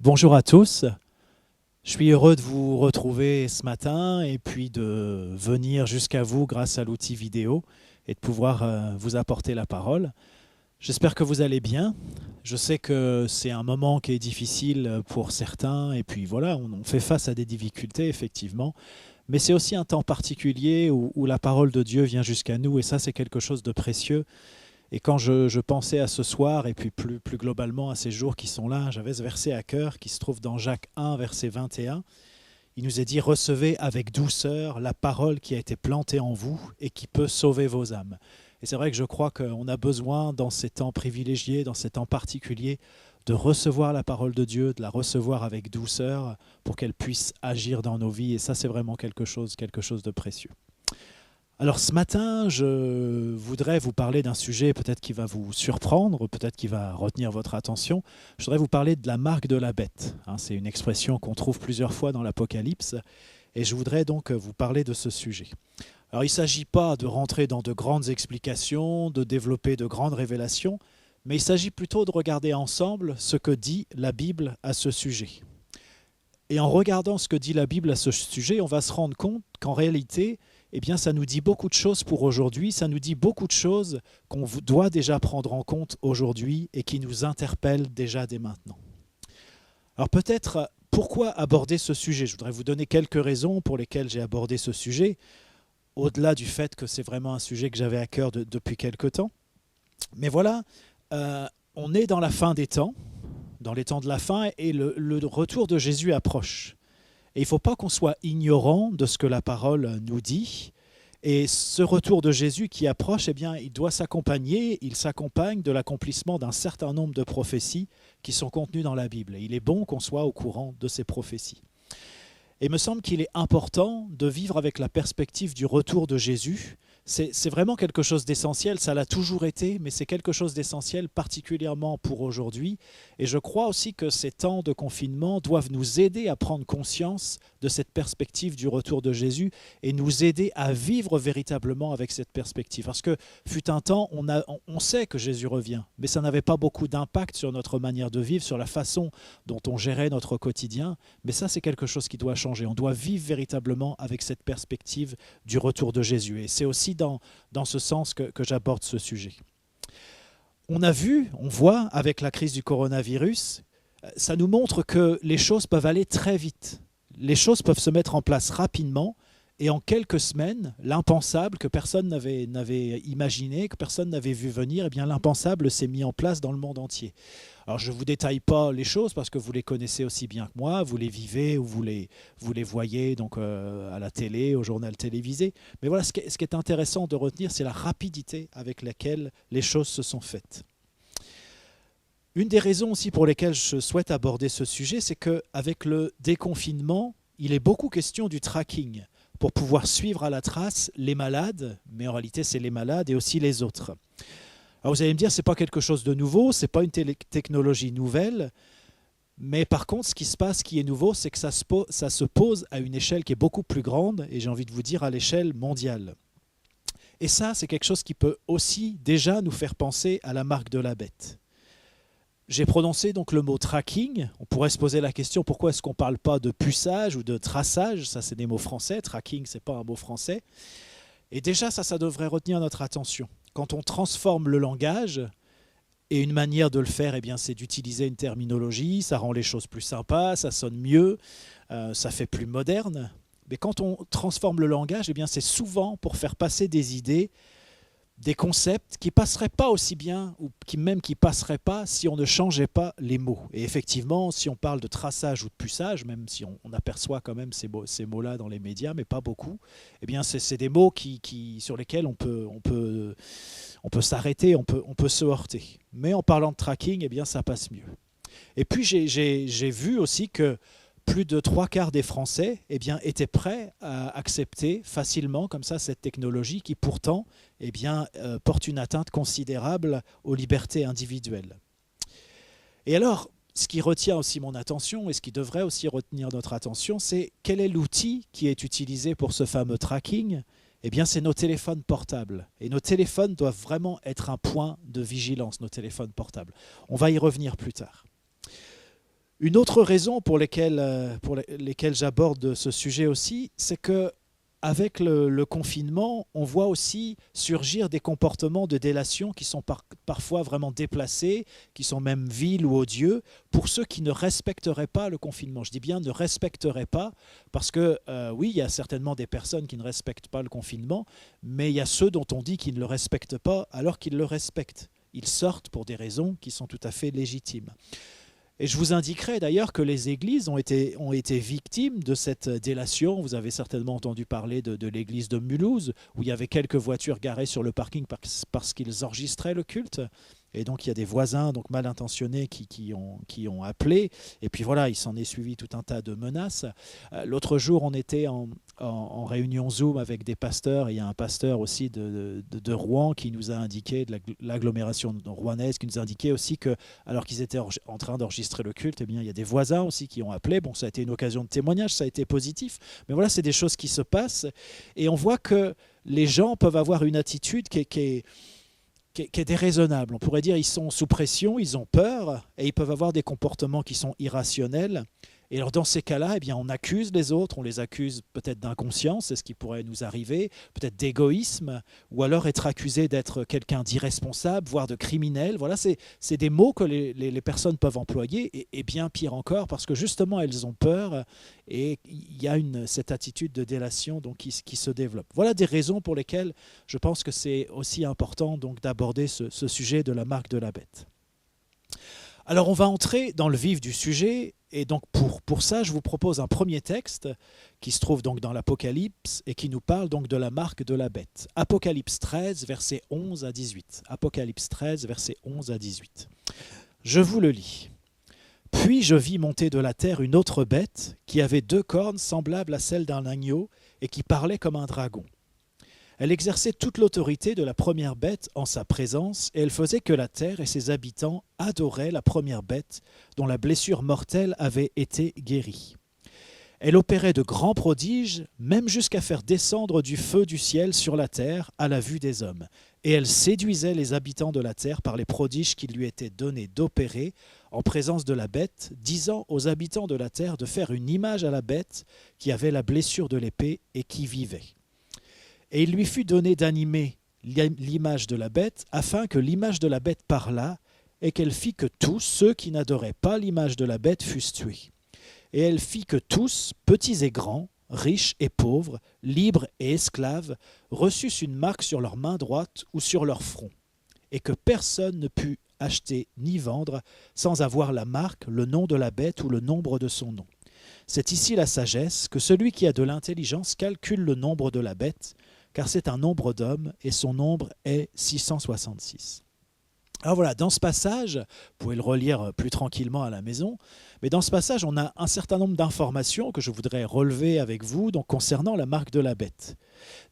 Bonjour à tous, je suis heureux de vous retrouver ce matin et puis de venir jusqu'à vous grâce à l'outil vidéo et de pouvoir vous apporter la parole. J'espère que vous allez bien. Je sais que c'est un moment qui est difficile pour certains et puis voilà, on fait face à des difficultés effectivement, mais c'est aussi un temps particulier où la parole de Dieu vient jusqu'à nous et ça c'est quelque chose de précieux. Et quand je pensais à ce soir, et puis plus globalement à ces jours qui sont là, j'avais ce verset à cœur qui se trouve dans Jacques 1, verset 21. Il nous est dit « Recevez avec douceur la parole qui a été plantée en vous et qui peut sauver vos âmes ». Et c'est vrai que je crois qu'on a besoin, dans ces temps privilégiés, dans ces temps particuliers, de recevoir la parole de Dieu, de la recevoir avec douceur pour qu'elle puisse agir dans nos vies. Et ça, c'est vraiment quelque chose de précieux. Alors ce matin, je voudrais vous parler d'un sujet peut-être qui va vous surprendre, peut-être qui va retenir votre attention. Je voudrais vous parler de la marque de la bête. C'est une expression qu'on trouve plusieurs fois dans l'Apocalypse et je voudrais donc vous parler de ce sujet. Alors il ne s'agit pas de rentrer dans de grandes explications, de développer de grandes révélations, mais il s'agit plutôt de regarder ensemble ce que dit la Bible à ce sujet. Et en regardant ce que dit la Bible à ce sujet, on va se rendre compte qu'en réalité, eh bien, ça nous dit beaucoup de choses pour aujourd'hui, ça nous dit beaucoup de choses qu'on doit déjà prendre en compte aujourd'hui et qui nous interpellent déjà dès maintenant. Alors peut-être, pourquoi aborder ce sujet? Je voudrais vous donner quelques raisons pour lesquelles j'ai abordé ce sujet, au-delà du fait que c'est vraiment un sujet que j'avais à cœur depuis quelque temps. Mais voilà, on est dans la fin des temps, dans les temps de la fin, et le retour de Jésus approche. Et il ne faut pas qu'on soit ignorant de ce que la parole nous dit. Et ce retour de Jésus qui approche, eh bien, il s'accompagne de l'accomplissement d'un certain nombre de prophéties qui sont contenues dans la Bible. Et il est bon qu'on soit au courant de ces prophéties. Et il me semble qu'il est important de vivre avec la perspective du retour de Jésus. C'est vraiment quelque chose d'essentiel, ça l'a toujours été, mais c'est quelque chose d'essentiel particulièrement pour aujourd'hui. Et je crois aussi que ces temps de confinement doivent nous aider à prendre conscience de cette perspective du retour de Jésus et nous aider à vivre véritablement avec cette perspective. Parce que fut un temps, on sait que Jésus revient, mais ça n'avait pas beaucoup d'impact sur notre manière de vivre, sur la façon dont on gérait notre quotidien. Mais ça, c'est quelque chose qui doit changer. On doit vivre véritablement avec cette perspective du retour de Jésus. Et c'est aussi dans ce sens que j'aborde ce sujet. On voit avec la crise du coronavirus, ça nous montre que les choses peuvent aller très vite. Les choses peuvent se mettre en place rapidement et en quelques semaines, l'impensable que personne n'avait imaginé, que personne n'avait vu venir, eh bien l'impensable s'est mis en place dans le monde entier. Alors je ne vous détaille pas les choses parce que vous les connaissez aussi bien que moi, vous les vivez ou vous les voyez donc, à la télé, au journal télévisé. Mais voilà, ce qui est intéressant de retenir, c'est la rapidité avec laquelle les choses se sont faites. Une des raisons aussi pour lesquelles je souhaite aborder ce sujet, c'est qu'avec le déconfinement, il est beaucoup question du tracking pour pouvoir suivre à la trace les malades, mais en réalité c'est les malades et aussi les autres. Alors vous allez me dire, ce n'est pas quelque chose de nouveau, ce n'est pas une technologie nouvelle, mais par contre, ce qui se passe, qui est nouveau, c'est que ça se pose à une échelle qui est beaucoup plus grande, et j'ai envie de vous dire à l'échelle mondiale. Et ça, c'est quelque chose qui peut aussi déjà nous faire penser à la marque de la bête. J'ai prononcé donc le mot tracking. On pourrait se poser la question, pourquoi est-ce qu'on ne parle pas de puçage ou de traçage? Ça, c'est des mots français. Tracking, ce n'est pas un mot français. Et déjà, ça devrait retenir notre attention. Quand on transforme le langage, et une manière de le faire, eh bien, c'est d'utiliser une terminologie, ça rend les choses plus sympas, ça sonne mieux, ça fait plus moderne. Mais quand on transforme le langage, eh bien, c'est souvent pour faire passer des idées, des concepts qui ne passeraient pas aussi bien, ou qui ne passeraient pas si on ne changeait pas les mots. Et effectivement, si on parle de traçage ou de puçage, même si on aperçoit quand même ces mots-là dans les médias, mais pas beaucoup, eh bien c'est des mots sur lesquels on peut s'arrêter, on peut se heurter. Mais en parlant de tracking, eh bien ça passe mieux. Et puis j'ai vu aussi que plus de 3/4 des Français eh bien, étaient prêts à accepter facilement comme ça cette technologie qui pourtant eh bien, porte une atteinte considérable aux libertés individuelles. Et alors, ce qui retient aussi mon attention et ce qui devrait aussi retenir notre attention, c'est quel est l'outil qui est utilisé pour ce fameux tracking? Eh bien, c'est nos téléphones portables. Et nos téléphones doivent vraiment être un point de vigilance, nos téléphones portables. On va y revenir plus tard. Une autre raison pour lesquelles j'aborde ce sujet aussi, c'est que avec le confinement, on voit aussi surgir des comportements de délation qui sont parfois vraiment déplacés, qui sont même vils ou odieux, pour ceux qui ne respecteraient pas le confinement. Je dis bien ne respecteraient pas, parce que oui, il y a certainement des personnes qui ne respectent pas le confinement, mais il y a ceux dont on dit qu'ils ne le respectent pas alors qu'ils le respectent. Ils sortent pour des raisons qui sont tout à fait légitimes. Et je vous indiquerai d'ailleurs que les églises ont été victimes de cette délation. Vous avez certainement entendu parler de l'église de Mulhouse, où il y avait quelques voitures garées sur le parking parce qu'ils enregistraient le culte. Et donc il y a des voisins donc mal intentionnés qui ont appelé. Et puis voilà, il s'en est suivi tout un tas de menaces. L'autre jour, on était en réunion Zoom avec des pasteurs. Et il y a un pasteur aussi de Rouen qui nous a indiqué, de l'agglomération rouennaise, qui nous a indiqué aussi que, alors qu'ils étaient en train d'enregistrer le culte, eh bien, il y a des voisins aussi qui ont appelé. Bon, ça a été une occasion de témoignage, ça a été positif. Mais voilà, c'est des choses qui se passent. Et on voit que les gens peuvent avoir une attitude qui est déraisonnable. On pourrait dire qu'ils sont sous pression, ils ont peur et ils peuvent avoir des comportements qui sont irrationnels. Et alors dans ces cas-là, eh bien, on accuse les autres, on les accuse peut-être d'inconscience, c'est ce qui pourrait nous arriver, peut-être d'égoïsme, ou alors être accusé d'être quelqu'un d'irresponsable, voire de criminel. Voilà, c'est des mots que les personnes peuvent employer, et bien pire encore, parce que justement elles ont peur, et il y a cette attitude de délation donc, qui se développe. Voilà des raisons pour lesquelles je pense que c'est aussi important donc, d'aborder ce sujet de la marque de la bête. Alors on va entrer dans le vif du sujet, et donc pour ça je vous propose un premier texte qui se trouve donc dans l'Apocalypse et qui nous parle donc de la marque de la bête. Apocalypse 13, versets 11 à 18. Apocalypse 13, versets 11 à 18. Je vous le lis. « Puis je vis monter de la terre une autre bête qui avait 2 cornes semblables à celles d'un agneau et qui parlait comme un dragon. Elle exerçait toute l'autorité de la première bête en sa présence, et elle faisait que la terre et ses habitants adoraient la première bête, dont la blessure mortelle avait été guérie. Elle opérait de grands prodiges, même jusqu'à faire descendre du feu du ciel sur la terre à la vue des hommes. Et elle séduisait les habitants de la terre par les prodiges qui lui étaient donnés d'opérer en présence de la bête, disant aux habitants de la terre de faire une image à la bête qui avait la blessure de l'épée et qui vivait. Et il lui fut donné d'animer l'image de la bête, afin que l'image de la bête parlât, et qu'elle fit que tous ceux qui n'adoraient pas l'image de la bête fussent tués. Et elle fit que tous, petits et grands, riches et pauvres, libres et esclaves, reçussent une marque sur leur main droite ou sur leur front, et que personne ne put acheter ni vendre sans avoir la marque, le nom de la bête ou le nombre de son nom. C'est ici la sagesse, que celui qui a de l'intelligence calcule le nombre de la bête, car c'est un nombre d'hommes, et son nombre est 666. Alors voilà, dans ce passage, vous pouvez le relire plus tranquillement à la maison, mais dans ce passage, on a un certain nombre d'informations que je voudrais relever avec vous donc, concernant la marque de la bête.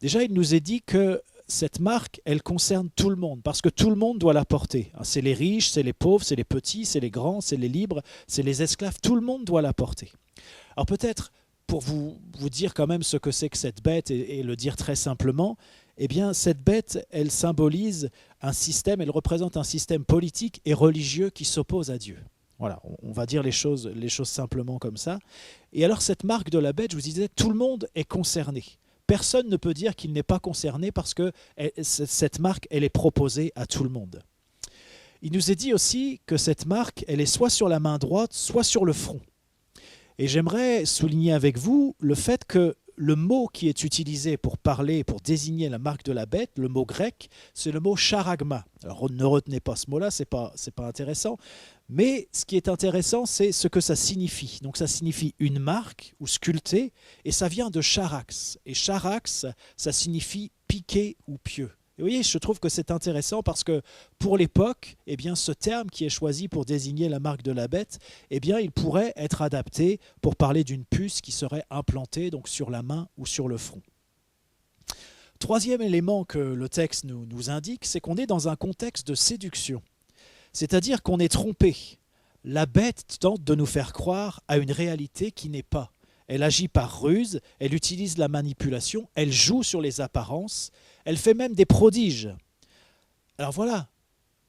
Déjà, il nous est dit que cette marque, elle concerne tout le monde, parce que tout le monde doit la porter. C'est les riches, c'est les pauvres, c'est les petits, c'est les grands, c'est les libres, c'est les esclaves, tout le monde doit la porter. Alors peut-être, pour vous dire quand même ce que c'est que cette bête et le dire très simplement, eh bien cette bête, elle symbolise un système, elle représente un système politique et religieux qui s'oppose à Dieu. Voilà, on va dire les choses simplement comme ça. Et alors cette marque de la bête, je vous disais, tout le monde est concerné. Personne ne peut dire qu'il n'est pas concerné parce que cette marque, elle est proposée à tout le monde. Il nous est dit aussi que cette marque, elle est soit sur la main droite, soit sur le front. Et j'aimerais souligner avec vous le fait que le mot qui est utilisé pour parler, pour désigner la marque de la bête, le mot grec, c'est le mot charagma. Alors ne retenez pas ce mot-là, c'est pas intéressant. Mais ce qui est intéressant, c'est ce que ça signifie. Donc ça signifie une marque ou sculpté, et ça vient de charax. Et charax, ça signifie piqué ou pieux. Et vous voyez, je trouve que c'est intéressant parce que pour l'époque, eh bien, ce terme qui est choisi pour désigner la marque de la bête, eh bien, il pourrait être adapté pour parler d'une puce qui serait implantée donc, sur la main ou sur le front. Troisième élément que le texte nous indique, c'est qu'on est dans un contexte de séduction. C'est-à-dire qu'on est trompé. La bête tente de nous faire croire à une réalité qui n'est pas. Elle agit par ruse, elle utilise la manipulation, elle joue sur les apparences, elle fait même des prodiges. Alors voilà,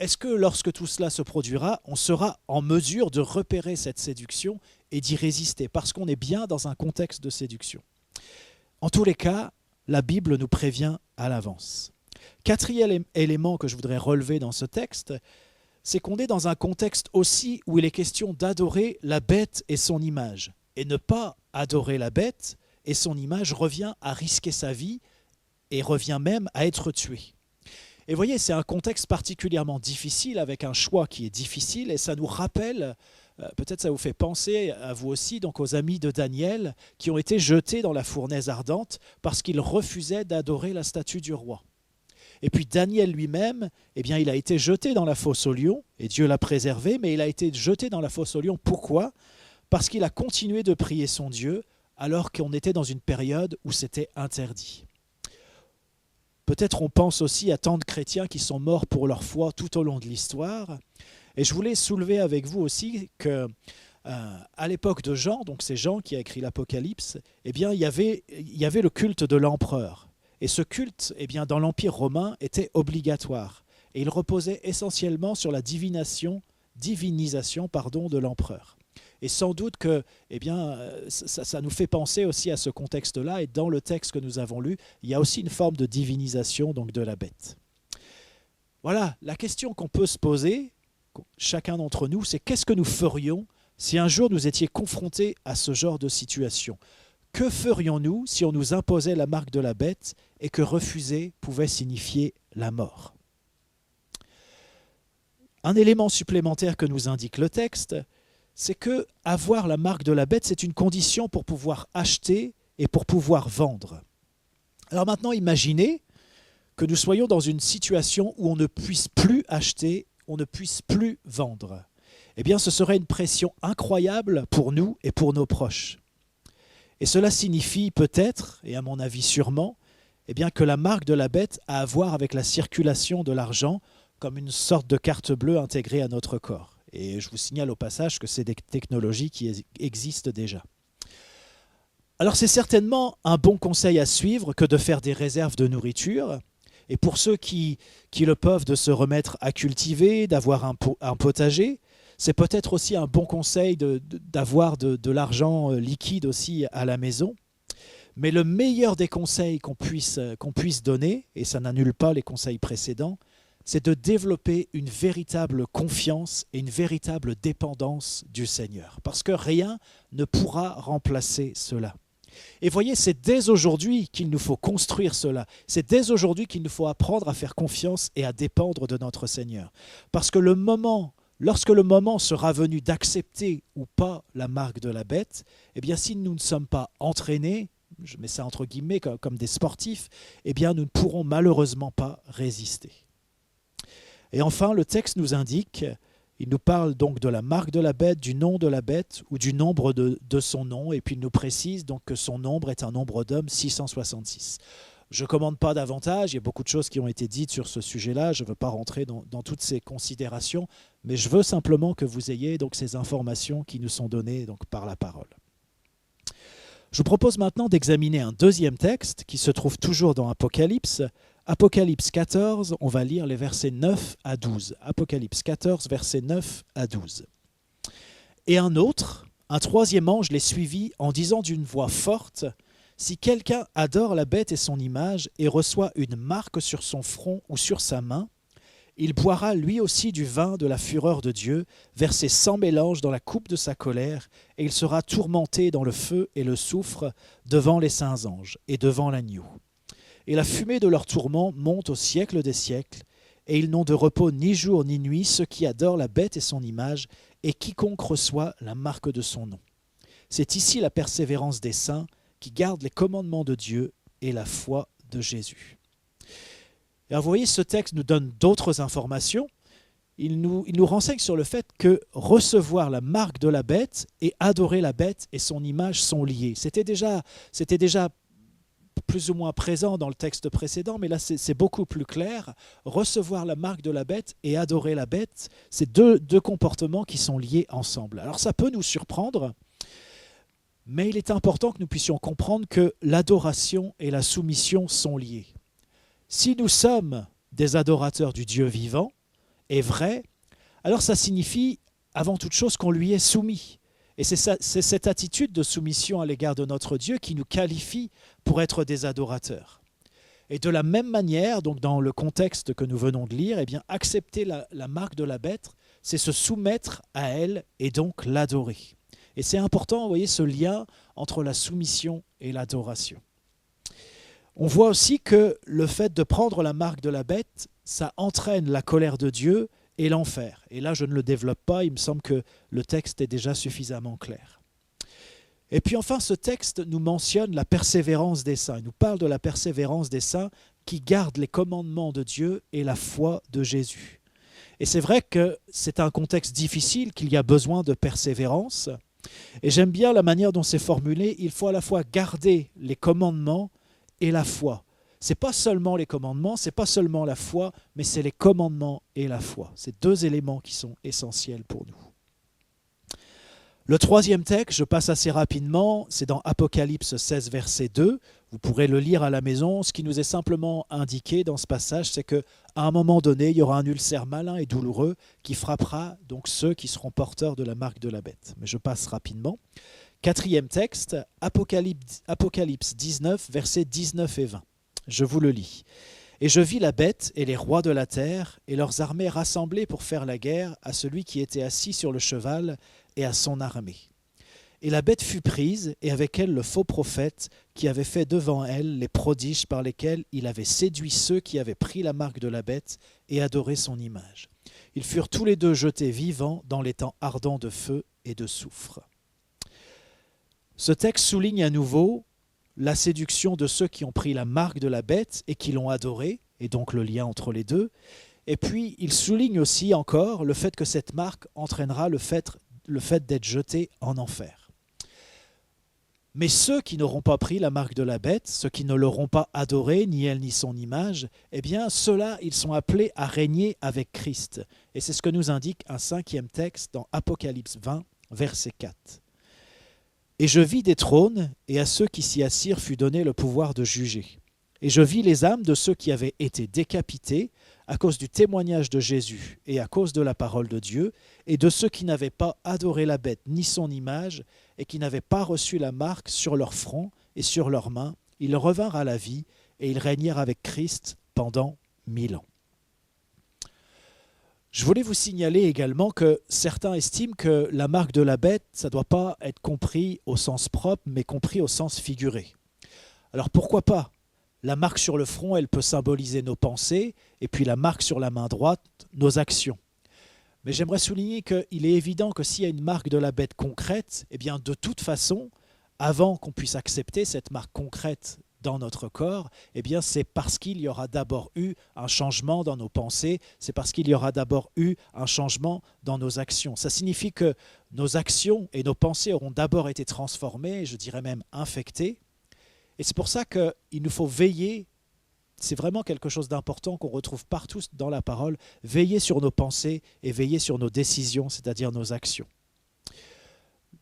est-ce que lorsque tout cela se produira, on sera en mesure de repérer cette séduction et d'y résister, parce qu'on est bien dans un contexte de séduction? En tous les cas, la Bible nous prévient à l'avance. Quatrième élément que je voudrais relever dans ce texte, c'est qu'on est dans un contexte aussi où il est question d'adorer la bête et son image. Et ne pas adorer la bête et son image revient à risquer sa vie et revient même à être tué. Et vous voyez, c'est un contexte particulièrement difficile, avec un choix qui est difficile, et ça nous rappelle, peut-être ça vous fait penser à vous aussi, donc aux amis de Daniel qui ont été jetés dans la fournaise ardente parce qu'ils refusaient d'adorer la statue du roi. Et puis Daniel lui-même, eh bien, il a été jeté dans la fosse aux lions, et Dieu l'a préservé, mais il a été jeté dans la fosse aux lions. Pourquoi ? Parce qu'il a continué de prier son Dieu alors qu'on était dans une période où c'était interdit. Peut-être on pense aussi à tant de chrétiens qui sont morts pour leur foi tout au long de l'histoire. Et je voulais soulever avec vous aussi que à l'époque de Jean, donc c'est Jean qui a écrit l'Apocalypse, eh bien, il y avait le culte de l'empereur. Et ce culte, eh bien, dans l'Empire romain, était obligatoire. Et il reposait essentiellement sur la divinisation de l'empereur. Et sans doute que eh bien, ça nous fait penser aussi à ce contexte-là. Et dans le texte que nous avons lu, il y a aussi une forme de divinisation donc, de la bête. Voilà, la question qu'on peut se poser, chacun d'entre nous, c'est qu'est-ce que nous ferions si un jour nous étions confrontés à ce genre de situation ? Que ferions-nous si on nous imposait la marque de la bête et que refuser pouvait signifier la mort ? Un élément supplémentaire que nous indique le texte, c'est que avoir la marque de la bête, c'est une condition pour pouvoir acheter et pour pouvoir vendre. Alors maintenant, imaginez que nous soyons dans une situation où on ne puisse plus acheter, on ne puisse plus vendre. Eh bien, ce serait une pression incroyable pour nous et pour nos proches. Et cela signifie peut-être, et à mon avis sûrement, eh bien, que la marque de la bête a à voir avec la circulation de l'argent comme une sorte de carte bleue intégrée à notre corps. Et je vous signale au passage que c'est des technologies qui existent déjà. Alors c'est certainement un bon conseil à suivre que de faire des réserves de nourriture. Et pour ceux qui le peuvent, de se remettre à cultiver, d'avoir un potager. C'est peut-être aussi un bon conseil d'avoir de l'argent liquide aussi à la maison. Mais le meilleur des conseils qu'on puisse donner, et ça n'annule pas les conseils précédents, c'est de développer une véritable confiance et une véritable dépendance du Seigneur. Parce que rien ne pourra remplacer cela. Et voyez, c'est dès aujourd'hui qu'il nous faut construire cela. C'est dès aujourd'hui qu'il nous faut apprendre à faire confiance et à dépendre de notre Seigneur. Parce que lorsque le moment sera venu d'accepter ou pas la marque de la bête, eh bien si nous ne sommes pas entraînés, je mets ça entre guillemets comme des sportifs, eh bien nous ne pourrons malheureusement pas résister. Et enfin, le texte nous indique, il nous parle donc de la marque de la bête, du nom de la bête ou du nombre de son nom, et puis il nous précise donc que son nombre est un nombre d'hommes, 666. Je ne commande pas davantage, il y a beaucoup de choses qui ont été dites sur ce sujet-là, je ne veux pas rentrer dans toutes ces considérations, mais je veux simplement que vous ayez donc ces informations qui nous sont données donc par la parole. Je vous propose maintenant d'examiner un deuxième texte qui se trouve toujours dans Apocalypse. Apocalypse 14, on va lire les versets 9 à 12. Apocalypse 14, versets 9 à 12. Et un troisième ange les suivit en disant d'une voix forte, « Si quelqu'un adore la bête et son image et reçoit une marque sur son front ou sur sa main, il boira lui aussi du vin de la fureur de Dieu, versé sans mélange dans la coupe de sa colère, et il sera tourmenté dans le feu et le soufre devant les saints anges et devant l'agneau. Et la fumée de leur tourment monte au siècle des siècles, et ils n'ont de repos ni jour ni nuit, ceux qui adorent la bête et son image, et quiconque reçoit la marque de son nom. C'est ici la persévérance des saints qui gardent les commandements de Dieu et la foi de Jésus. » Et vous voyez, ce texte nous donne d'autres informations. Il nous renseigne sur le fait que recevoir la marque de la bête et adorer la bête et son image sont liés. C'était déjà plus ou moins présent dans le texte précédent, mais là c'est beaucoup plus clair. Recevoir la marque de la bête et adorer la bête, c'est deux comportements qui sont liés ensemble. Alors ça peut nous surprendre, mais il est important que nous puissions comprendre que l'adoration et la soumission sont liées. Si nous sommes des adorateurs du Dieu vivant, est vrai, alors ça signifie avant toute chose qu'on lui est soumis. Et c'est cette attitude de soumission à l'égard de notre Dieu qui nous qualifie pour être des adorateurs. Et de la même manière, donc dans le contexte que nous venons de lire, eh bien, accepter la marque de la bête, c'est se soumettre à elle et donc l'adorer. Et c'est important, vous voyez, ce lien entre la soumission et l'adoration. On voit aussi que le fait de prendre la marque de la bête, ça entraîne la colère de Dieu et l'enfer. Et là, je ne le développe pas, il me semble que le texte est déjà suffisamment clair. Et puis enfin, ce texte nous mentionne la persévérance des saints. Il nous parle de la persévérance des saints qui gardent les commandements de Dieu et la foi de Jésus. Et c'est vrai que c'est un contexte difficile, qu'il y a besoin de persévérance. Et j'aime bien la manière dont c'est formulé. Il faut à la fois garder les commandements et la foi. Ce n'est pas seulement les commandements, ce n'est pas seulement la foi, mais c'est les commandements et la foi. C'est deux éléments qui sont essentiels pour nous. Le troisième texte, je passe assez rapidement, c'est dans Apocalypse 16, verset 2. Vous pourrez le lire à la maison. Ce qui nous est simplement indiqué dans ce passage, c'est qu'à un moment donné, il y aura un ulcère malin et douloureux qui frappera donc ceux qui seront porteurs de la marque de la bête. Mais je passe rapidement. Quatrième texte, Apocalypse 19, versets 19 et 20. Je vous le lis. « Et je vis la bête et les rois de la terre et leurs armées rassemblées pour faire la guerre à celui qui était assis sur le cheval et à son armée. Et la bête fut prise, et avec elle le faux prophète qui avait fait devant elle les prodiges par lesquels il avait séduit ceux qui avaient pris la marque de la bête et adoré son image. Ils furent tous les deux jetés vivants dans les temps ardents de feu et de soufre. » Ce texte souligne à nouveau la séduction de ceux qui ont pris la marque de la bête et qui l'ont adorée, et donc le lien entre les deux. Et puis, il souligne aussi encore le fait que cette marque entraînera le fait d'être jeté en enfer. Mais ceux qui n'auront pas pris la marque de la bête, ceux qui ne l'auront pas adorée, ni elle ni son image, eh bien, ceux-là, ils sont appelés à régner avec Christ. Et c'est ce que nous indique un cinquième texte dans Apocalypse 20, verset 4. Et je vis des trônes, et à ceux qui s'y assirent fut donné le pouvoir de juger. Et je vis les âmes de ceux qui avaient été décapités à cause du témoignage de Jésus et à cause de la parole de Dieu, et de ceux qui n'avaient pas adoré la bête ni son image, et qui n'avaient pas reçu la marque sur leur front et sur leurs mains. Ils revinrent à la vie, et ils régnèrent avec Christ pendant 1000 ans. Je voulais vous signaler également que certains estiment que la marque de la bête, ça ne doit pas être compris au sens propre, mais compris au sens figuré. Alors pourquoi pas ? La marque sur le front, elle peut symboliser nos pensées, et puis la marque sur la main droite, nos actions. Mais j'aimerais souligner qu'il est évident que s'il y a une marque de la bête concrète, eh bien de toute façon, avant qu'on puisse accepter cette marque concrète dans notre corps, eh bien c'est parce qu'il y aura d'abord eu un changement dans nos pensées, c'est parce qu'il y aura d'abord eu un changement dans nos actions. Ça signifie que nos actions et nos pensées auront d'abord été transformées, je dirais même infectées. Et c'est pour ça qu'il nous faut veiller, c'est vraiment quelque chose d'important qu'on retrouve partout dans la parole, veiller sur nos pensées et veiller sur nos décisions, c'est-à-dire nos actions.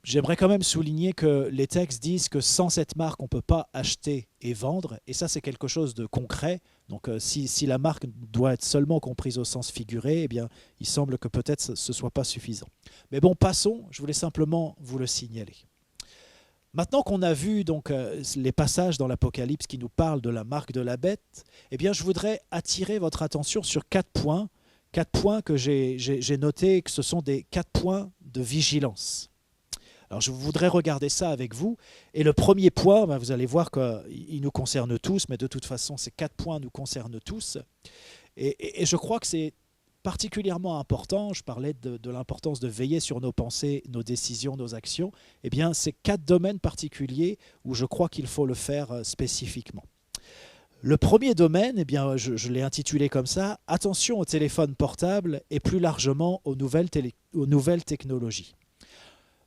J'aimerais quand même souligner que les textes disent que sans cette marque, on ne peut pas acheter et vendre, et ça c'est quelque chose de concret. Donc si la marque doit être seulement comprise au sens figuré, eh bien, il semble que peut-être ce ne soit pas suffisant. Mais bon, passons, je voulais simplement vous le signaler. Maintenant qu'on a vu donc, les passages dans l'Apocalypse qui nous parlent de la marque de la bête, eh bien, je voudrais attirer votre attention sur 4 points que j'ai notés, que ce sont des 4 points de vigilance. Alors je voudrais regarder ça avec vous. Et le premier point, vous allez voir qu'il nous concerne tous, mais de toute façon, ces 4 points nous concernent tous. Et je crois que c'est particulièrement important, je parlais de l'importance de veiller sur nos pensées, nos décisions, nos actions. Eh bien, c'est 4 domaines particuliers où je crois qu'il faut le faire spécifiquement. Le premier domaine, eh bien, je l'ai intitulé comme ça, « Attention aux téléphones portables et plus largement aux nouvelles technologies ».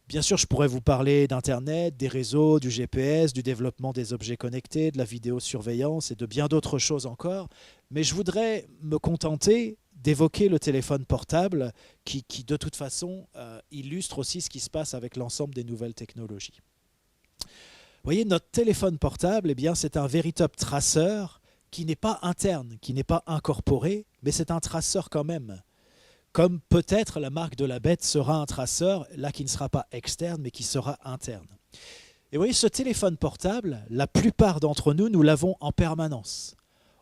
Bien sûr, je pourrais vous parler d'Internet, des réseaux, du GPS, du développement des objets connectés, de la vidéosurveillance et de bien d'autres choses encore. Mais je voudrais me contenter d'évoquer le téléphone portable qui de toute façon, illustre aussi ce qui se passe avec l'ensemble des nouvelles technologies. Vous voyez, notre téléphone portable, eh bien, c'est un véritable traceur qui n'est pas interne, qui n'est pas incorporé, mais c'est un traceur quand même. comme peut-être la marque de la bête sera un traceur, là qui ne sera pas externe, mais qui sera interne. Et vous voyez, ce téléphone portable, la plupart d'entre nous, nous l'avons en permanence.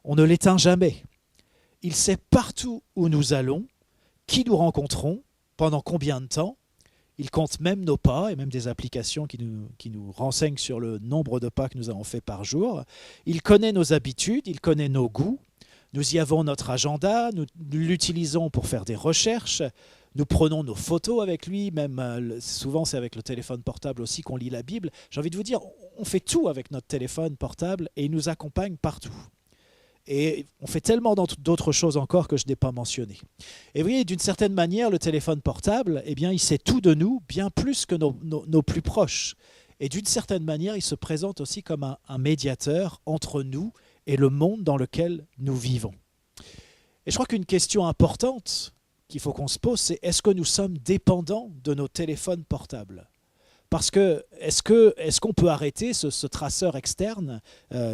On ne l'éteint jamais. Il sait partout où nous allons, qui nous rencontrons, pendant combien de temps. Il compte même nos pas, et même des applications qui nous renseignent sur le nombre de pas que nous avons fait par jour. Il connaît nos habitudes, il connaît nos goûts. Nous y avons notre agenda, nous l'utilisons pour faire des recherches. Nous prenons nos photos avec lui, même souvent c'est avec le téléphone portable aussi qu'on lit la Bible. J'ai envie de vous dire, on fait tout avec notre téléphone portable et il nous accompagne partout. Et on fait tellement d'autres choses encore que je n'ai pas mentionné. Et vous voyez, d'une certaine manière, le téléphone portable, eh bien, il sait tout de nous, bien plus que nos plus proches. Et d'une certaine manière, il se présente aussi comme un médiateur entre nous et le monde dans lequel nous vivons. Et je crois qu'une question importante qu'il faut qu'on se pose, c'est est-ce que nous sommes dépendants de nos téléphones portables ? Parce que est-ce qu'on peut arrêter ce traceur externe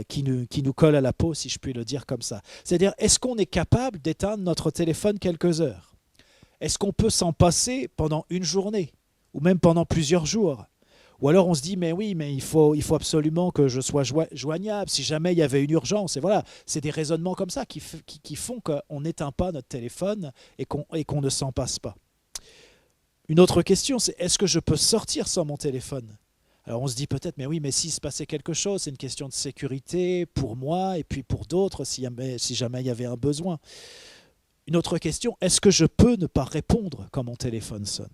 qui nous colle à la peau, si je puis le dire comme ça ? C'est-à-dire, est-ce qu'on est capable d'éteindre notre téléphone quelques heures ? Est-ce qu'on peut s'en passer pendant une journée ou même pendant plusieurs jours ? Ou alors on se dit, mais oui, mais il faut absolument que je sois joignable si jamais il y avait une urgence. Et voilà, c'est des raisonnements comme ça qui font qu'on n'éteint pas notre téléphone et qu'on ne s'en passe pas. Une autre question, c'est est-ce que je peux sortir sans mon téléphone ? Alors on se dit peut-être, mais oui, mais s'il se passait quelque chose, c'est une question de sécurité pour moi et puis pour d'autres si jamais il y avait un besoin. Une autre question, est-ce que je peux ne pas répondre quand mon téléphone sonne ?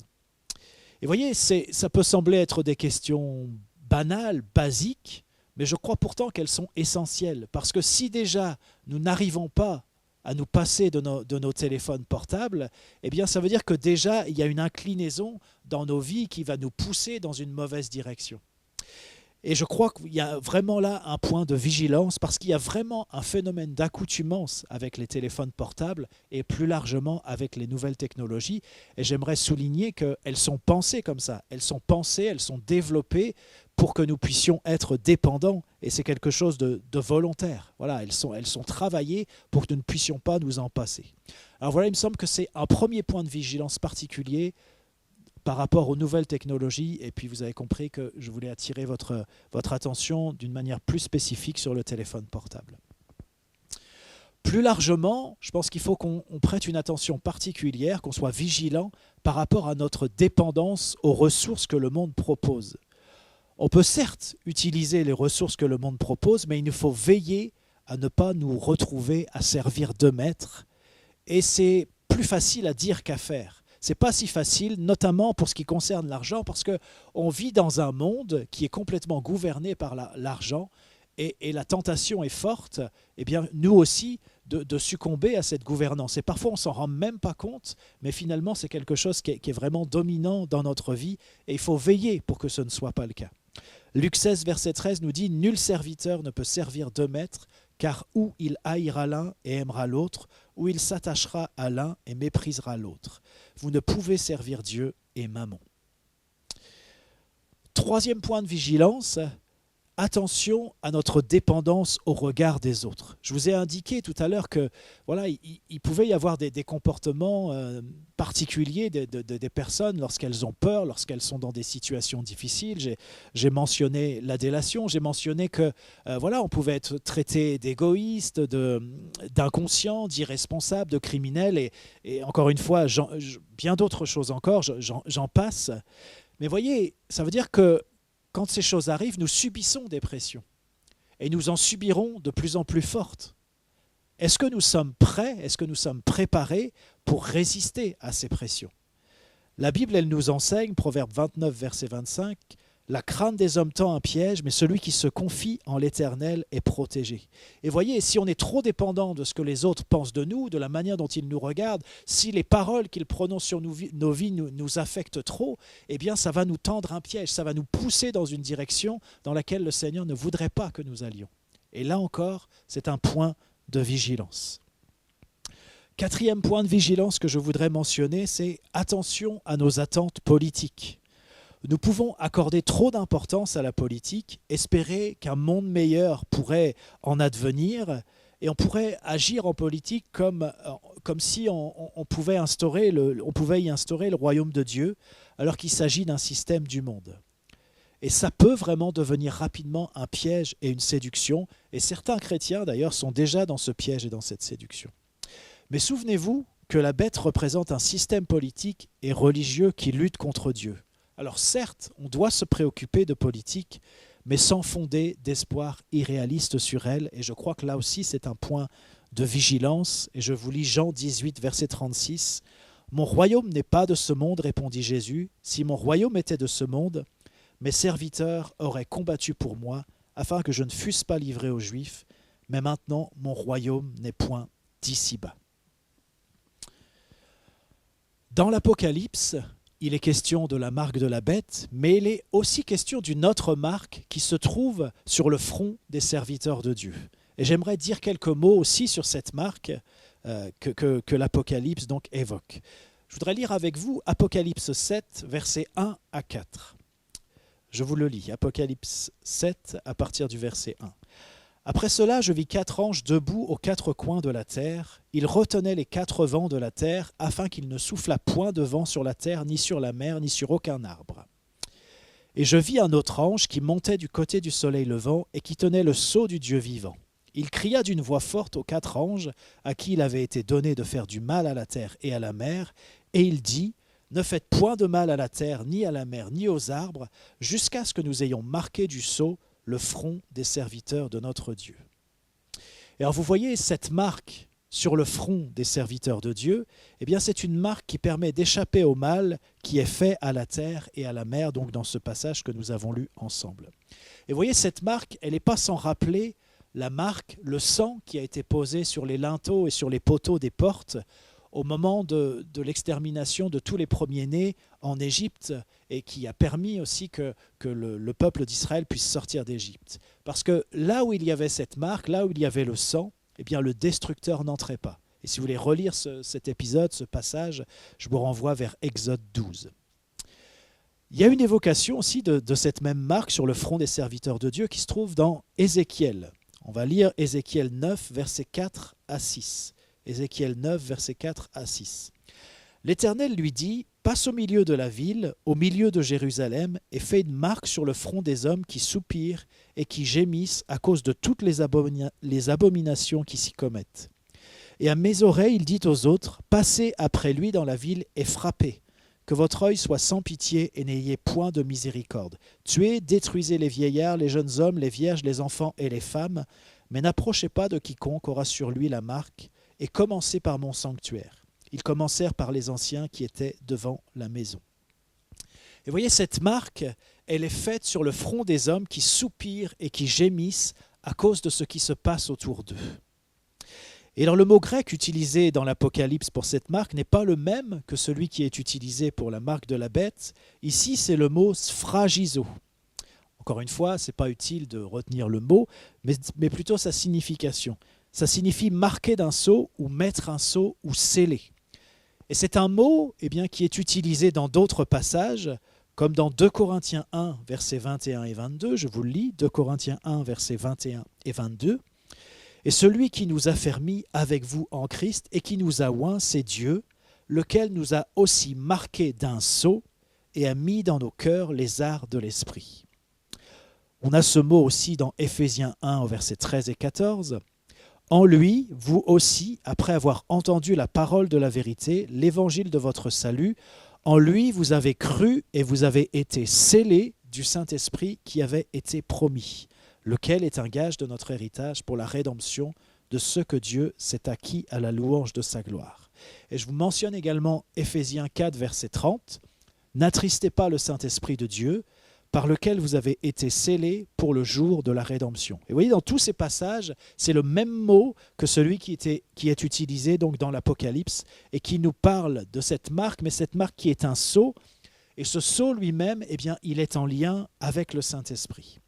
Et vous voyez, ça peut sembler être des questions banales, basiques, mais je crois pourtant qu'elles sont essentielles. Parce que si déjà nous n'arrivons pas à nous passer de nos téléphones portables, eh bien ça veut dire que déjà il y a une inclinaison dans nos vies qui va nous pousser dans une mauvaise direction. Et je crois qu'il y a vraiment là un point de vigilance parce qu'il y a vraiment un phénomène d'accoutumance avec les téléphones portables et plus largement avec les nouvelles technologies. Et j'aimerais souligner qu'elles sont pensées comme ça. Elles sont pensées, elles sont développées pour que nous puissions être dépendants. Et c'est quelque chose de volontaire. Voilà, elles sont travaillées pour que nous ne puissions pas nous en passer. Alors voilà, il me semble que c'est un premier point de vigilance particulier par rapport aux nouvelles technologies, et puis vous avez compris que je voulais attirer votre attention d'une manière plus spécifique sur le téléphone portable. Plus largement, je pense qu'il faut qu'on prête une attention particulière, qu'on soit vigilant par rapport à notre dépendance aux ressources que le monde propose. On peut certes utiliser les ressources que le monde propose, mais il nous faut veiller à ne pas nous retrouver à servir de maître, et c'est plus facile à dire qu'à faire. C'est pas si facile, notamment pour ce qui concerne l'argent, parce qu'on vit dans un monde qui est complètement gouverné par l'argent et la tentation est forte, eh bien, nous aussi, de succomber à cette gouvernance. Et parfois, on ne s'en rend même pas compte, mais finalement, c'est quelque chose qui est vraiment dominant dans notre vie et il faut veiller pour que ce ne soit pas le cas. Luc 16, verset 13 nous dit « Nul serviteur ne peut servir deux maîtres, car ou il haïra l'un et aimera l'autre, ou il s'attachera à l'un et méprisera l'autre. Vous ne pouvez servir Dieu et Mammon. » Troisième point de vigilance, attention à notre dépendance au regard des autres. Je vous ai indiqué tout à l'heure que voilà, il pouvait y avoir des comportements particuliers des personnes lorsqu'elles ont peur, lorsqu'elles sont dans des situations difficiles. J'ai mentionné la délation, j'ai mentionné que voilà, on pouvait être traité d'égoïste, d'inconscient, d'irresponsable, de criminel et encore une fois, bien d'autres choses encore, j'en passe. Mais voyez, ça veut dire que quand ces choses arrivent, nous subissons des pressions et nous en subirons de plus en plus fortes. Est-ce que nous sommes prêts, est-ce que nous sommes préparés pour résister à ces pressions ? La Bible, elle nous enseigne, Proverbe 29, verset 25, « La crainte des hommes tend un piège, mais celui qui se confie en l'Éternel est protégé. » Et voyez, si on est trop dépendant de ce que les autres pensent de nous, de la manière dont ils nous regardent, si les paroles qu'ils prononcent sur nos vies nous affectent trop, eh bien ça va nous tendre un piège, ça va nous pousser dans une direction dans laquelle le Seigneur ne voudrait pas que nous allions. Et là encore, c'est un point de vigilance. Quatrième point de vigilance que je voudrais mentionner, c'est attention à nos attentes politiques. Nous pouvons accorder trop d'importance à la politique, espérer qu'un monde meilleur pourrait en advenir Et on pourrait agir en politique comme si on pouvait y instaurer le royaume de Dieu, alors qu'il s'agit d'un système du monde. Et ça peut vraiment devenir rapidement un piège et une séduction. Et certains chrétiens, d'ailleurs, sont déjà dans ce piège et dans cette séduction. Mais souvenez-vous que la bête représente un système politique et religieux qui lutte contre Dieu. Alors certes, on doit se préoccuper de politique, mais sans fonder d'espoir irréaliste sur elle. Et je crois que là aussi, c'est un point de vigilance. Et je vous lis Jean 18, verset 36. « Mon royaume n'est pas de ce monde, répondit Jésus. Si mon royaume était de ce monde, mes serviteurs auraient combattu pour moi, afin que je ne fusse pas livré aux Juifs. Mais maintenant, mon royaume n'est point d'ici-bas. » Dans l'Apocalypse, il est question de la marque de la bête, mais il est aussi question d'une autre marque qui se trouve sur le front des serviteurs de Dieu. Et j'aimerais dire quelques mots aussi sur cette marque que l'Apocalypse donc évoque. Je voudrais lire avec vous Apocalypse 7, versets 1 à 4. Je vous le lis, Apocalypse 7 à partir du verset 1. Après cela, je vis 4 anges debout aux 4 coins de la terre. Ils retenaient les 4 vents de la terre, afin qu'il ne soufflât point de vent sur la terre, ni sur la mer, ni sur aucun arbre. Et je vis un autre ange qui montait du côté du soleil levant et qui tenait le sceau du Dieu vivant. Il cria d'une voix forte aux 4 anges, à qui il avait été donné de faire du mal à la terre et à la mer, et il dit : ne faites point de mal à la terre, ni à la mer, ni aux arbres, jusqu'à ce que nous ayons marqué du sceau le front des serviteurs de notre Dieu. Et alors vous voyez cette marque sur le front des serviteurs de Dieu, eh bien c'est une marque qui permet d'échapper au mal qui est fait à la terre et à la mer, donc dans ce passage que nous avons lu ensemble. Et vous voyez, cette marque, elle n'est pas sans rappeler la marque, le sang qui a été posé sur les linteaux et sur les poteaux des portes au moment de l'extermination de tous les premiers-nés en Égypte, et qui a permis aussi que le peuple d'Israël puisse sortir d'Égypte. Parce que là où il y avait cette marque, là où il y avait le sang, eh bien le destructeur n'entrait pas. Et si vous voulez relire cet épisode, ce passage, je vous renvoie vers Exode 12. Il y a une évocation aussi de cette même marque sur le front des serviteurs de Dieu qui se trouve dans Ézéchiel. On va lire Ézéchiel 9, versets 4 à 6. Ézéchiel 9, versets 4 à 6. L'Éternel lui dit : passe au milieu de la ville, au milieu de Jérusalem, et fais une marque sur le front des hommes qui soupirent et qui gémissent à cause de toutes les abominations qui s'y commettent. Et à mes oreilles, il dit aux autres : passez après lui dans la ville et frappez, que votre œil soit sans pitié et n'ayez point de miséricorde. Tuez, détruisez les vieillards, les jeunes hommes, les vierges, les enfants et les femmes, mais n'approchez pas de quiconque aura sur lui la marque, et commencez par mon sanctuaire. Ils commencèrent par les anciens qui étaient devant la maison. Et vous voyez, cette marque, elle est faite sur le front des hommes qui soupirent et qui gémissent à cause de ce qui se passe autour d'eux. Et alors le mot grec utilisé dans l'Apocalypse pour cette marque n'est pas le même que celui qui est utilisé pour la marque de la bête. Ici, c'est le mot sphragizo. Encore une fois, ce n'est pas utile de retenir le mot, mais plutôt sa signification. Ça signifie marquer d'un sceau ou mettre un sceau ou sceller. Et c'est un mot qui est utilisé dans d'autres passages, comme dans 2 Corinthiens 1, versets 21 et 22. Je vous le lis, 2 Corinthiens 1, versets 21 et 22. « Et celui qui nous a fermis avec vous en Christ et qui nous a oints, c'est Dieu, lequel nous a aussi marqués d'un sceau et a mis dans nos cœurs les arts de l'esprit. » On a ce mot aussi dans Éphésiens 1, au verset 13 et 14. En lui, vous aussi, après avoir entendu la parole de la vérité, l'évangile de votre salut, en lui vous avez cru et vous avez été scellés du Saint-Esprit qui avait été promis, lequel est un gage de notre héritage pour la rédemption de ce que Dieu s'est acquis à la louange de sa gloire. Et je vous mentionne également Éphésiens 4, verset 30. « N'attristez pas le Saint-Esprit de Dieu, par lequel vous avez été scellés pour le jour de la rédemption. » Et vous voyez, dans tous ces passages, c'est le même mot que celui qui est utilisé donc dans l'Apocalypse et qui nous parle de cette marque, mais cette marque qui est un sceau. Et ce sceau lui-même, il est en lien avec le Saint-Esprit.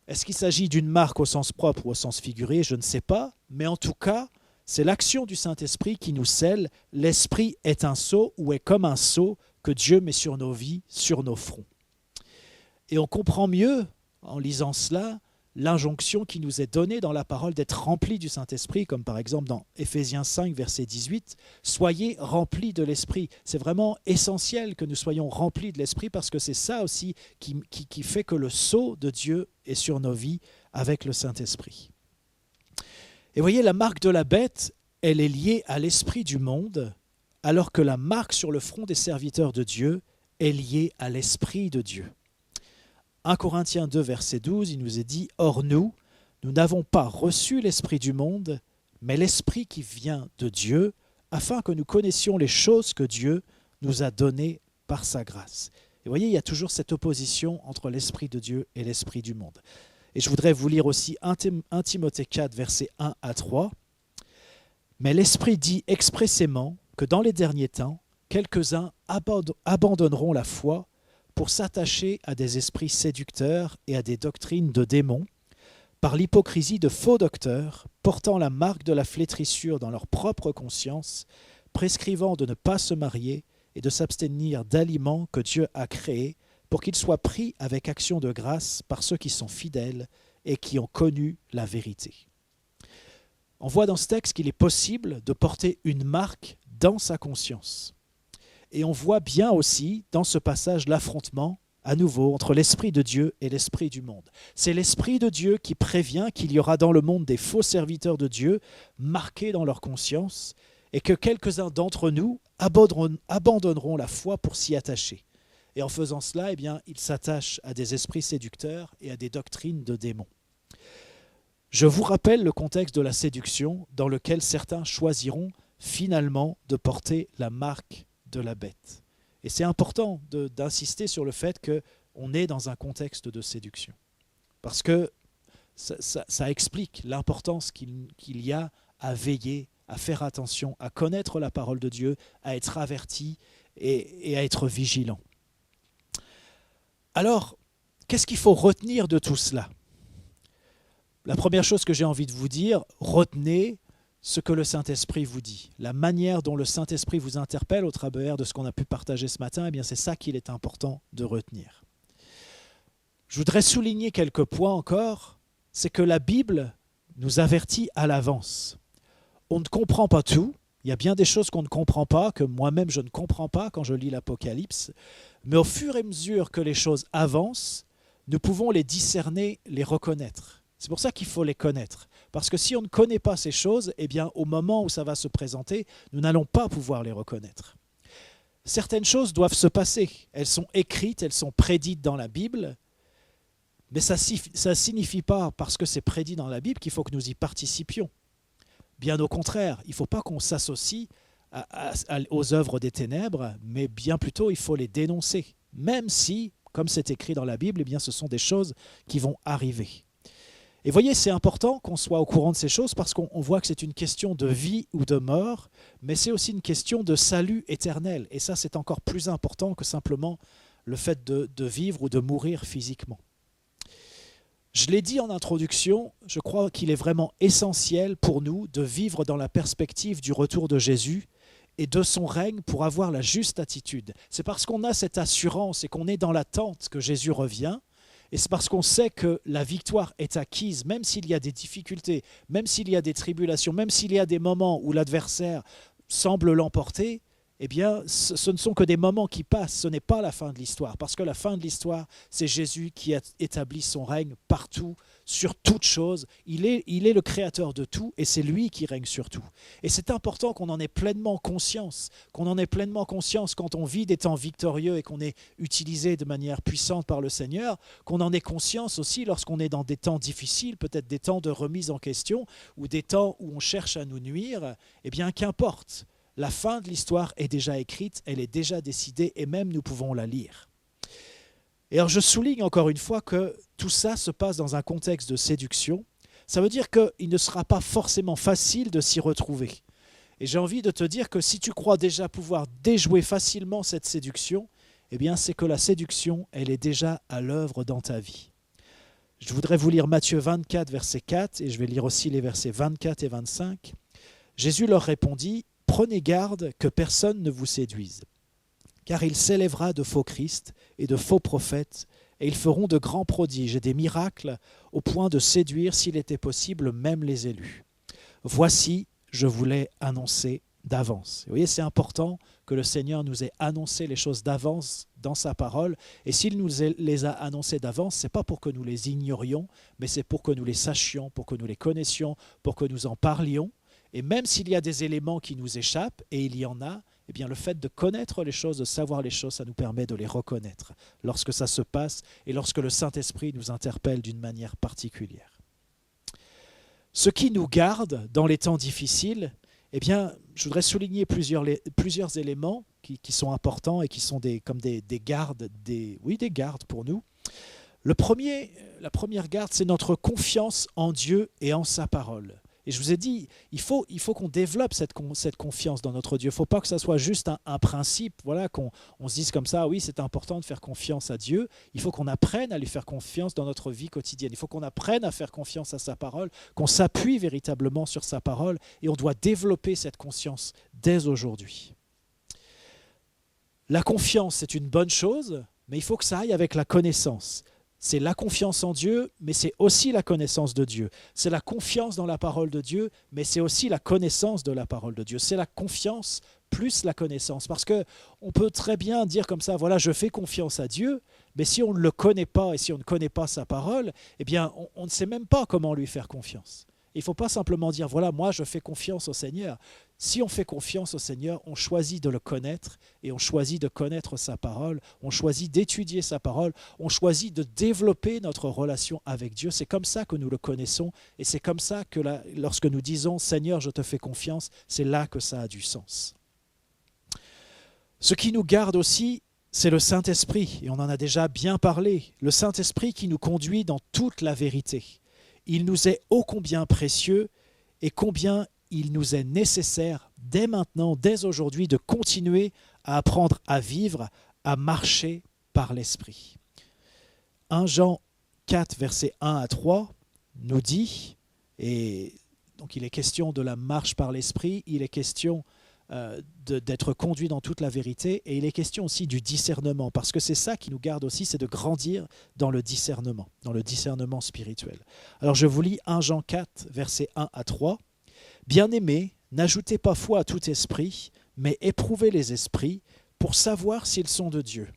Est-ce qu'il s'agit d'une marque au sens propre ou au sens figuré? Je ne sais pas, mais en tout cas, c'est l'action du Saint-Esprit qui nous scelle. L'Esprit est un sceau ou est comme un sceau que Dieu met sur nos vies, sur nos fronts. Et on comprend mieux, en lisant cela, l'injonction qui nous est donnée dans la parole d'être remplis du Saint-Esprit, comme par exemple dans Éphésiens 5, verset 18, « Soyez remplis de l'Esprit ». C'est vraiment essentiel que nous soyons remplis de l'Esprit parce que c'est ça aussi qui fait que le sceau de Dieu est sur nos vies avec le Saint-Esprit. Et voyez, la marque de la bête, elle est liée à l'esprit du monde, alors que la marque sur le front des serviteurs de Dieu est liée à l'Esprit de Dieu. 1 Corinthiens 2, verset 12, il nous est dit « Or nous n'avons pas reçu l'esprit du monde, mais l'esprit qui vient de Dieu, afin que nous connaissions les choses que Dieu nous a données par sa grâce. » Et vous voyez, il y a toujours cette opposition entre l'esprit de Dieu et l'esprit du monde. Et je voudrais vous lire aussi 1 Timothée 4, versets 1 à 3. « Mais l'Esprit dit expressément que dans les derniers temps, quelques-uns abandonneront la foi pour s'attacher à des esprits séducteurs et à des doctrines de démons, par l'hypocrisie de faux docteurs, portant la marque de la flétrissure dans leur propre conscience, prescrivant de ne pas se marier et de s'abstenir d'aliments que Dieu a créés, pour qu'ils soient pris avec action de grâce par ceux qui sont fidèles et qui ont connu la vérité. » On voit dans ce texte qu'il est possible de porter une marque dans sa conscience. Et on voit bien aussi dans ce passage l'affrontement, à nouveau, entre l'Esprit de Dieu et l'Esprit du monde. C'est l'Esprit de Dieu qui prévient qu'il y aura dans le monde des faux serviteurs de Dieu, marqués dans leur conscience, et que quelques-uns d'entre nous abandonneront la foi pour s'y attacher. Et en faisant cela, eh bien, ils s'attachent à des esprits séducteurs et à des doctrines de démons. Je vous rappelle le contexte de la séduction dans lequel certains choisiront finalement de porter la marque de la bête. Et c'est important d'insister sur le fait qu'on est dans un contexte de séduction. Parce que ça explique l'importance qu'il y a à veiller, à faire attention, à connaître la parole de Dieu, à être averti et à être vigilant. Alors, qu'est-ce qu'il faut retenir de tout cela ? La première chose que j'ai envie de vous dire, retenez ce que le Saint-Esprit vous dit. La manière dont le Saint-Esprit vous interpelle au travers de ce qu'on a pu partager ce matin, eh bien c'est ça qu'il est important de retenir. Je voudrais souligner quelques points encore, c'est que la Bible nous avertit à l'avance. On ne comprend pas tout, il y a bien des choses qu'on ne comprend pas, que moi-même je ne comprends pas quand je lis l'Apocalypse, mais au fur et à mesure que les choses avancent, nous pouvons les discerner, les reconnaître. C'est pour ça qu'il faut les connaître. Parce que si on ne connaît pas ces choses, eh bien, au moment où ça va se présenter, nous n'allons pas pouvoir les reconnaître. Certaines choses doivent se passer. Elles sont écrites, elles sont prédites dans la Bible, mais ça ne signifie pas, parce que c'est prédit dans la Bible, qu'il faut que nous y participions. Bien au contraire, il ne faut pas qu'on s'associe aux œuvres des ténèbres, mais bien plutôt, il faut les dénoncer. Même si, comme c'est écrit dans la Bible, eh bien, ce sont des choses qui vont arriver. Et voyez, c'est important qu'on soit au courant de ces choses parce qu'on voit que c'est une question de vie ou de mort, mais c'est aussi une question de salut éternel. Et ça, c'est encore plus important que simplement le fait de vivre ou de mourir physiquement. Je l'ai dit en introduction, je crois qu'il est vraiment essentiel pour nous de vivre dans la perspective du retour de Jésus et de son règne pour avoir la juste attitude. C'est parce qu'on a cette assurance et qu'on est dans l'attente que Jésus revient. Et c'est parce qu'on sait que la victoire est acquise, même s'il y a des difficultés, même s'il y a des tribulations, même s'il y a des moments où l'adversaire semble l'emporter, eh bien, ce ne sont que des moments qui passent, ce n'est pas la fin de l'histoire. Parce que la fin de l'histoire, c'est Jésus qui a établi son règne partout, sur toute chose. Il est le créateur de tout et c'est lui qui règne sur tout. Et c'est important qu'on en ait pleinement conscience, quand on vit des temps victorieux et qu'on est utilisé de manière puissante par le Seigneur, qu'on en ait conscience aussi lorsqu'on est dans des temps difficiles, peut-être des temps de remise en question ou des temps où on cherche à nous nuire, eh bien qu'importe. La fin de l'histoire est déjà écrite, elle est déjà décidée et même nous pouvons la lire. Et alors je souligne encore une fois que tout ça se passe dans un contexte de séduction. Ça veut dire qu'il ne sera pas forcément facile de s'y retrouver. Et j'ai envie de te dire que si tu crois déjà pouvoir déjouer facilement cette séduction, eh bien c'est que la séduction, elle est déjà à l'œuvre dans ta vie. Je voudrais vous lire Matthieu 24, verset 4, et je vais lire aussi les versets 24 et 25. Jésus leur répondit: « Prenez garde que personne ne vous séduise, car il s'élèvera de faux Christ et de faux prophètes, et ils feront de grands prodiges et des miracles au point de séduire, s'il était possible, même les élus. Voici, je vous l'ai annoncé d'avance. Vous voyez, c'est important que le Seigneur nous ait annoncé les choses d'avance dans sa parole. Et s'il nous les a annoncées d'avance, ce n'est pas pour que nous les ignorions, mais c'est pour que nous les sachions, pour que nous les connaissions, pour que nous en parlions. Et même s'il y a des éléments qui nous échappent, et il y en a, eh bien le fait de connaître les choses, de savoir les choses, ça nous permet de les reconnaître lorsque ça se passe et lorsque le Saint-Esprit nous interpelle d'une manière particulière. Ce qui nous garde dans les temps difficiles, eh bien, je voudrais souligner plusieurs éléments qui sont importants et qui sont comme des gardes, des gardes pour nous. La première garde, c'est notre confiance en Dieu et en sa parole. Et je vous ai dit, il faut qu'on développe cette confiance dans notre Dieu. Il ne faut pas que ça soit juste un principe, voilà, qu'on se dise comme ça, oui, c'est important de faire confiance à Dieu. Il faut qu'on apprenne à lui faire confiance dans notre vie quotidienne. Il faut qu'on apprenne à faire confiance à sa parole, qu'on s'appuie véritablement sur sa parole, et on doit développer cette conscience dès aujourd'hui. La confiance, c'est une bonne chose, mais il faut que ça aille avec la connaissance. C'est la confiance en Dieu, mais c'est aussi la connaissance de Dieu. C'est la confiance dans la parole de Dieu, mais c'est aussi la connaissance de la parole de Dieu. C'est la confiance plus la connaissance. Parce qu'on peut très bien dire comme ça, voilà, je fais confiance à Dieu, mais si on ne le connaît pas et si on ne connaît pas sa parole, eh bien, on ne sait même pas comment lui faire confiance. Il ne faut pas simplement dire, voilà, moi je fais confiance au Seigneur. Si on fait confiance au Seigneur, on choisit de le connaître et on choisit de connaître sa parole, on choisit d'étudier sa parole, on choisit de développer notre relation avec Dieu. C'est comme ça que nous le connaissons et c'est comme ça que lorsque nous disons, Seigneur, je te fais confiance, c'est là que ça a du sens. Ce qui nous garde aussi, c'est le Saint-Esprit, et on en a déjà bien parlé, le Saint-Esprit qui nous conduit dans toute la vérité. Il nous est ô combien précieux et combien il nous est nécessaire dès maintenant, dès aujourd'hui, de continuer à apprendre à vivre, à marcher par l'Esprit. 1 Jean 4, versets 1 à 3 nous dit, et donc il est question de la marche par l'Esprit, il est question d'être conduit dans toute la vérité, et il est question aussi du discernement, parce que c'est ça qui nous garde aussi, c'est de grandir dans le discernement spirituel. Alors je vous lis 1 Jean 4, versets 1 à 3. « Bien-aimés, n'ajoutez pas foi à tout esprit, mais éprouvez les esprits pour savoir s'ils sont de Dieu.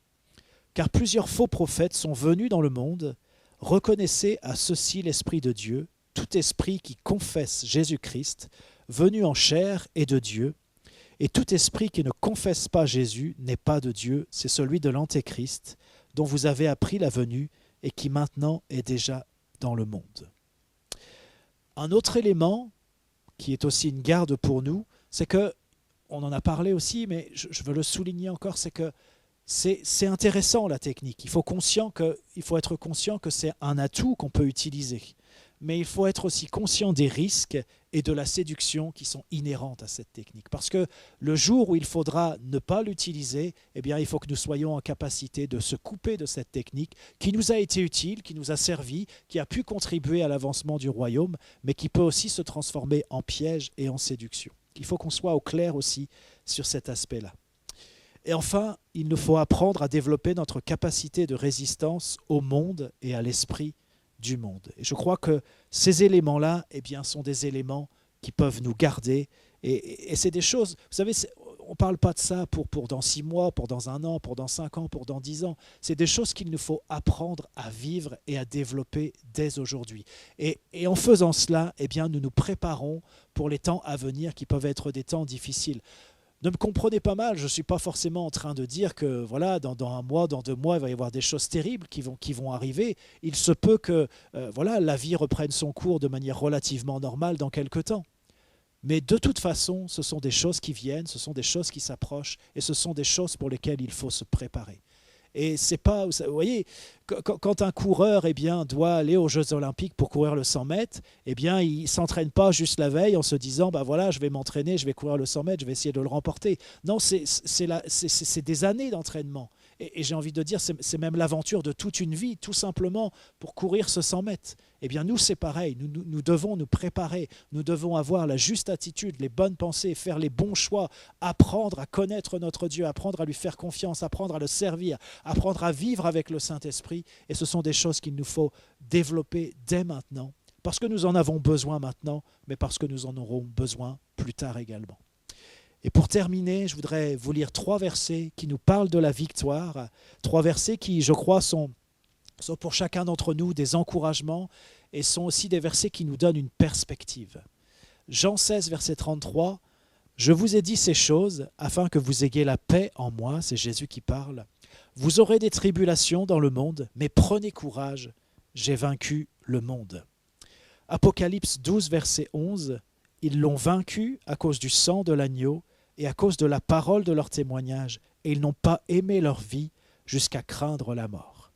Car plusieurs faux prophètes sont venus dans le monde. Reconnaissez à ceux-ci l'Esprit de Dieu, tout esprit qui confesse Jésus-Christ, venu en chair est de Dieu, et tout esprit qui ne confesse pas Jésus n'est pas de Dieu, c'est celui de l'Antéchrist, dont vous avez appris la venue et qui maintenant est déjà dans le monde. » Un autre élément qui est aussi une garde pour nous, c'est que, on en a parlé aussi, mais je veux le souligner encore, c'est que c'est intéressant la technique. Il faut être conscient que c'est un atout qu'on peut utiliser. Mais il faut être aussi conscient des risques et de la séduction qui sont inhérentes à cette technique. Parce que le jour où il faudra ne pas l'utiliser, eh bien, il faut que nous soyons en capacité de se couper de cette technique qui nous a été utile, qui nous a servi, qui a pu contribuer à l'avancement du royaume, mais qui peut aussi se transformer en piège et en séduction. Il faut qu'on soit au clair aussi sur cet aspect-là. Et enfin, il nous faut apprendre à développer notre capacité de résistance au monde et à l'esprit du monde. Et je crois que ces éléments-là, eh bien, sont des éléments qui peuvent nous garder. Et c'est des choses, vous savez, on ne parle pas de ça pour dans 6 mois, pour dans 1 an, pour dans 5 ans, pour dans 10 ans. C'est des choses qu'il nous faut apprendre à vivre et à développer dès aujourd'hui. Et en faisant cela, eh bien, nous nous préparons pour les temps à venir qui peuvent être des temps difficiles. Ne me comprenez pas mal, je ne suis pas forcément en train de dire que voilà, dans 1 mois, dans 2 mois, il va y avoir des choses terribles qui vont arriver. Il se peut que voilà, la vie reprenne son cours de manière relativement normale dans quelque temps. Mais de toute façon, ce sont des choses qui viennent, ce sont des choses qui s'approchent et ce sont des choses pour lesquelles il faut se préparer. Et c'est pas, vous voyez, quand un coureur eh bien, doit aller aux Jeux Olympiques pour courir le 100 mètres, eh bien, il ne s'entraîne pas juste la veille en se disant bah voilà, je vais m'entraîner, je vais courir le 100 mètres, je vais essayer de le remporter. Non, c'est des années d'entraînement. Et j'ai envie de dire, c'est même l'aventure de toute une vie, tout simplement pour courir ce 100 mètres. Eh bien, nous, c'est pareil. Nous devons nous préparer. Nous devons avoir la juste attitude, les bonnes pensées, faire les bons choix, apprendre à connaître notre Dieu, apprendre à lui faire confiance, apprendre à le servir, apprendre à vivre avec le Saint-Esprit. Et ce sont des choses qu'il nous faut développer dès maintenant, parce que nous en avons besoin maintenant, mais parce que nous en aurons besoin plus tard également. Et pour terminer, je voudrais vous lire 3 versets qui nous parlent de la victoire, 3 versets qui, je crois, sont pour chacun d'entre nous des encouragements et sont aussi des versets qui nous donnent une perspective. Jean 16, verset 33, « Je vous ai dit ces choses afin que vous ayez la paix en moi », c'est Jésus qui parle. « Vous aurez des tribulations dans le monde, mais prenez courage, j'ai vaincu le monde. » Apocalypse 12, verset 11, « Ils l'ont vaincu à cause du sang de l'agneau et à cause de la parole de leur témoignage, et ils n'ont pas aimé leur vie jusqu'à craindre la mort. »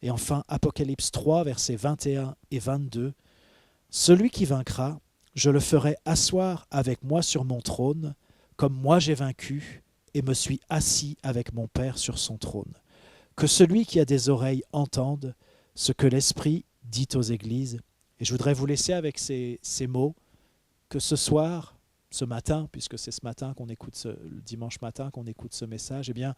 Et enfin, Apocalypse 3, versets 21 et 22, « Celui qui vaincra, je le ferai asseoir avec moi sur mon trône, comme moi j'ai vaincu et me suis assis avec mon Père sur son trône. Que celui qui a des oreilles entende ce que l'Esprit dit aux églises. » Et je voudrais vous laisser avec ces mots, que ce soir, ce matin, puisque c'est ce matin qu'on écoute, le dimanche matin qu'on écoute ce message, eh bien,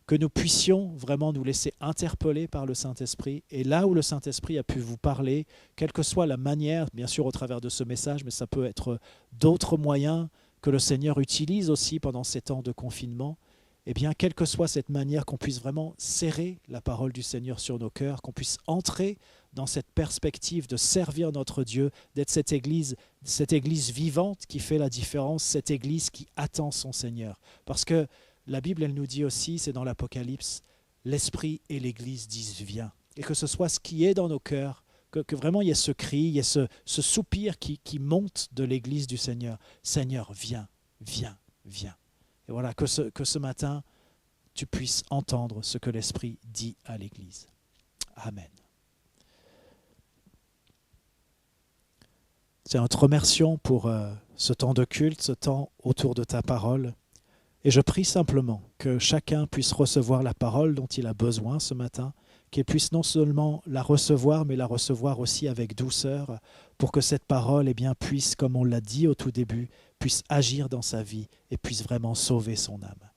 que nous puissions vraiment nous laisser interpeller par le Saint-Esprit. Et là où le Saint-Esprit a pu vous parler, quelle que soit la manière, bien sûr au travers de ce message, mais ça peut être d'autres moyens que le Seigneur utilise aussi pendant ces temps de confinement, eh bien, quelle que soit cette manière, qu'on puisse vraiment serrer la parole du Seigneur sur nos cœurs, qu'on puisse entrer dans cette perspective de servir notre Dieu, d'être cette église vivante qui fait la différence, cette église qui attend son Seigneur. Parce que la Bible, elle nous dit aussi, c'est dans l'Apocalypse, l'Esprit et l'Église disent « viens ». Et que ce soit ce qui est dans nos cœurs, que vraiment il y ait ce cri, il y ait ce soupir qui monte de l'Église du Seigneur. « Seigneur, viens, viens, viens ». Et voilà, que ce matin, tu puisses entendre ce que l'Esprit dit à l'Église. Amen. Seigneur, nous te remercions pour ce temps de culte, ce temps autour de ta parole. Et je prie simplement que chacun puisse recevoir la parole dont il a besoin ce matin, qu'il puisse non seulement la recevoir, mais la recevoir aussi avec douceur, pour que cette parole puisse, comme on l'a dit au tout début, puisse agir dans sa vie et puisse vraiment sauver son âme.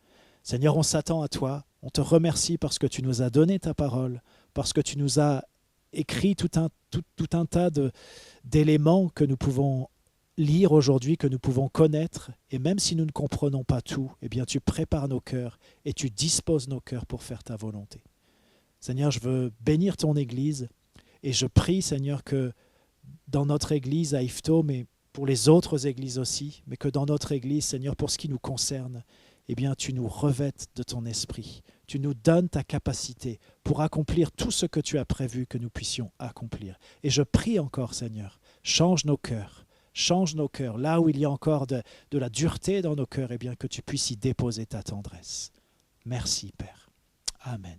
Seigneur, on s'attend à toi, on te remercie parce que tu nous as donné ta parole, parce que tu nous as écrit tout un tas d'éléments que nous pouvons lire aujourd'hui, que nous pouvons connaître, et même si nous ne comprenons pas tout, eh bien tu prépares nos cœurs et tu disposes nos cœurs pour faire ta volonté. Seigneur, je veux bénir ton Église et je prie, Seigneur, que dans notre Église à Yvetot, mais pour les autres églises aussi, mais que dans notre Église, Seigneur, pour ce qui nous concerne, eh bien tu nous revêtes de ton esprit, tu nous donnes ta capacité pour accomplir tout ce que tu as prévu que nous puissions accomplir. Et je prie encore, Seigneur, change nos cœurs, là où il y a encore de la dureté dans nos cœurs, eh bien que tu puisses y déposer ta tendresse. Merci, Père. Amen.